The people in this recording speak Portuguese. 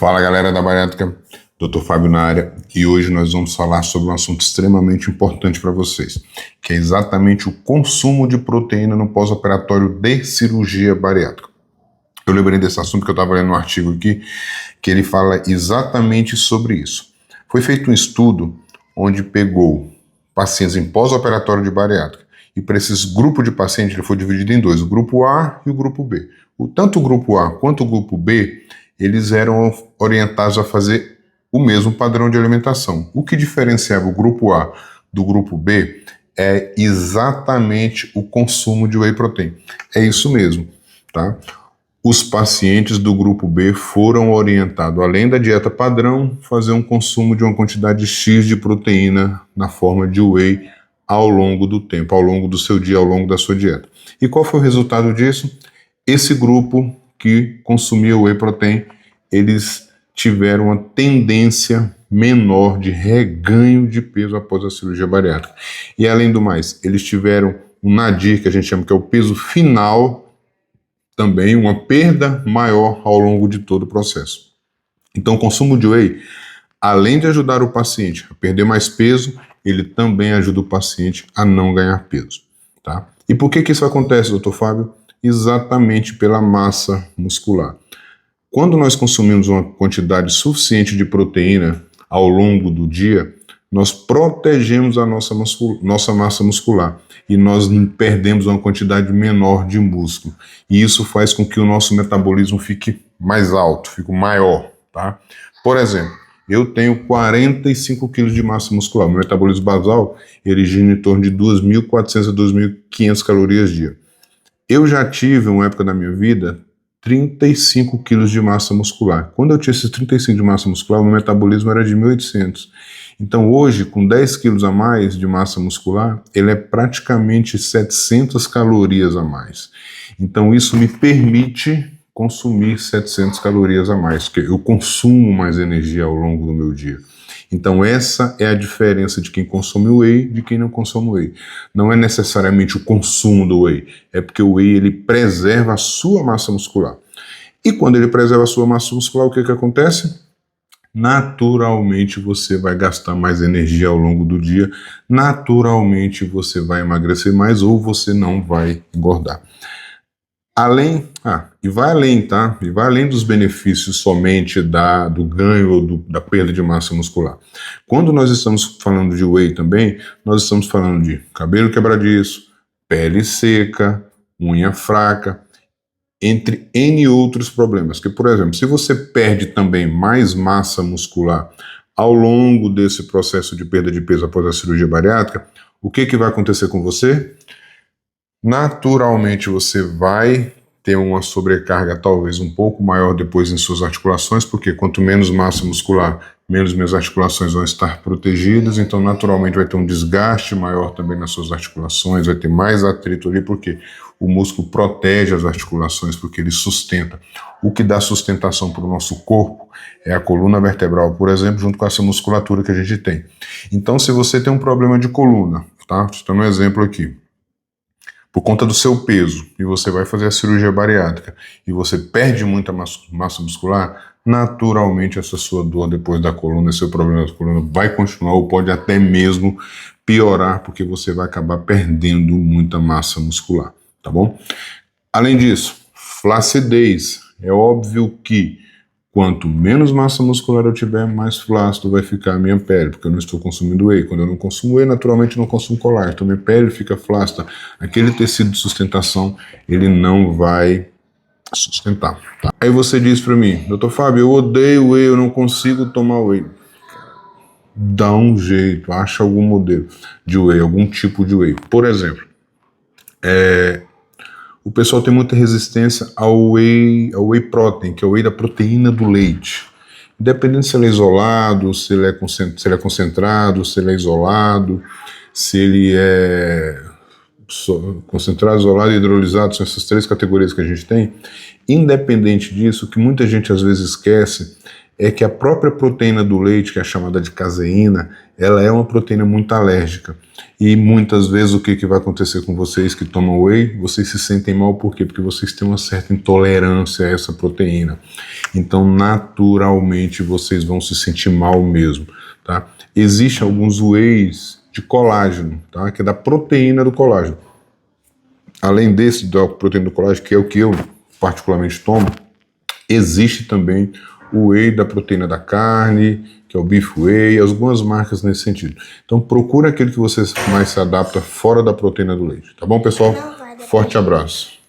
Fala galera da Bariátrica, Dr. Fábio na área, e hoje nós vamos falar sobre um assunto extremamente importante para vocês, que é exatamente o consumo de proteína no pós-operatório de cirurgia bariátrica. Eu lembrei desse assunto porque eu estava lendo um artigo aqui que ele fala exatamente sobre isso. Foi feito um estudo onde pegou pacientes em pós-operatório de bariátrica e para esses grupos de pacientes ele foi dividido em dois, o grupo A e o grupo B. Tanto o grupo A quanto o grupo B, eles eram orientados a fazer o mesmo padrão de alimentação. O que diferenciava o grupo A do grupo B é exatamente o consumo de whey protein. É isso mesmo, tá? Os pacientes do grupo B foram orientados, além da dieta padrão, fazer um consumo de uma quantidade X de proteína na forma de whey ao longo do tempo, ao longo do seu dia, ao longo da sua dieta. E qual foi o resultado disso? Esse grupo que consumia whey protein, eles tiveram uma tendência menor de reganho de peso após a cirurgia bariátrica. E além do mais, eles tiveram um nadir, que a gente chama que é o peso final, também uma perda maior ao longo de todo o processo. Então o consumo de whey, além de ajudar o paciente a perder mais peso, ele também ajuda o paciente a não ganhar peso, tá? E por que isso acontece, doutor Fábio? Exatamente pela massa muscular. Quando nós consumimos uma quantidade suficiente de proteína ao longo do dia, nós protegemos a nossa massa muscular e nós perdemos uma quantidade menor de músculo. E isso faz com que o nosso metabolismo fique mais alto, fique maior, tá? Por exemplo, eu tenho 45 kg de massa muscular. Meu metabolismo basal, ele gira em torno de 2.400 a 2.500 calorias dia. Eu já tive, uma época da minha vida, 35 quilos de massa muscular. Quando eu tinha esses 35 de massa muscular, o meu metabolismo era de 1.800. Então hoje, com 10 quilos a mais de massa muscular, ele é praticamente 700 calorias a mais. Então isso me permite consumir 700 calorias a mais, porque eu consumo mais energia ao longo do meu dia. Então essa é a diferença de quem consome whey de quem não consome whey. Não é necessariamente o consumo do whey, é porque o whey ele preserva a sua massa muscular. E quando ele preserva a sua massa muscular, o que acontece? Naturalmente você vai gastar mais energia ao longo do dia, naturalmente você vai emagrecer mais ou você não vai engordar. E vai além, tá? E vai além dos benefícios somente do ganho ou da perda de massa muscular. Quando nós estamos falando de whey também, nós estamos falando de cabelo quebradiço, pele seca, unha fraca, entre N outros problemas. Que, por exemplo, se você perde também mais massa muscular ao longo desse processo de perda de peso após a cirurgia bariátrica, o que vai acontecer com você? Naturalmente você vai ter uma sobrecarga talvez um pouco maior depois em suas articulações, porque quanto menos massa muscular, menos minhas articulações vão estar protegidas, então naturalmente vai ter um desgaste maior também nas suas articulações, vai ter mais atrito ali, porque o músculo protege as articulações, porque ele sustenta. O que dá sustentação para o nosso corpo é a coluna vertebral, por exemplo, junto com essa musculatura que a gente tem. Então se você tem um problema de coluna, tá? Estou dando um exemplo aqui. Por conta do seu peso, e você vai fazer a cirurgia bariátrica, e você perde muita massa muscular, naturalmente essa sua dor depois da coluna, esse seu problema da coluna vai continuar, ou pode até mesmo piorar, porque você vai acabar perdendo muita massa muscular, tá bom? Além disso, flacidez. É óbvio que quanto menos massa muscular eu tiver, mais flácido vai ficar a minha pele, porque eu não estou consumindo whey. Quando eu não consumo whey, naturalmente eu não consumo colágeno, então minha pele fica flácida. Aquele tecido de sustentação, ele não vai sustentar. Tá? Aí você diz para mim, doutor Fábio, eu odeio whey, eu não consigo tomar whey. Dá um jeito, acha algum modelo de whey, algum tipo de whey. Por exemplo, o pessoal tem muita resistência ao whey protein, que é o whey da proteína do leite. Independente se ele é isolado, se ele é concentrado, se ele é isolado, se ele é concentrado, isolado e hidrolisado, são essas três categorias que a gente tem. Independente disso, o que muita gente às vezes esquece é que a própria proteína do leite, que é chamada de caseína, ela é uma proteína muito alérgica. E muitas vezes o que vai acontecer com vocês que tomam whey? Vocês se sentem mal, por quê? Porque vocês têm uma certa intolerância a essa proteína. Então, naturalmente, vocês vão se sentir mal mesmo, tá? Existem alguns wheys de colágeno, tá? Que é da proteína do colágeno. Além desse, da proteína do colágeno, que é o que eu particularmente tomo, existe também o whey da proteína da carne, que é o Beef Whey, algumas marcas nesse sentido. Então procura aquele que você mais se adapta fora da proteína do leite. Tá bom, pessoal? Forte abraço.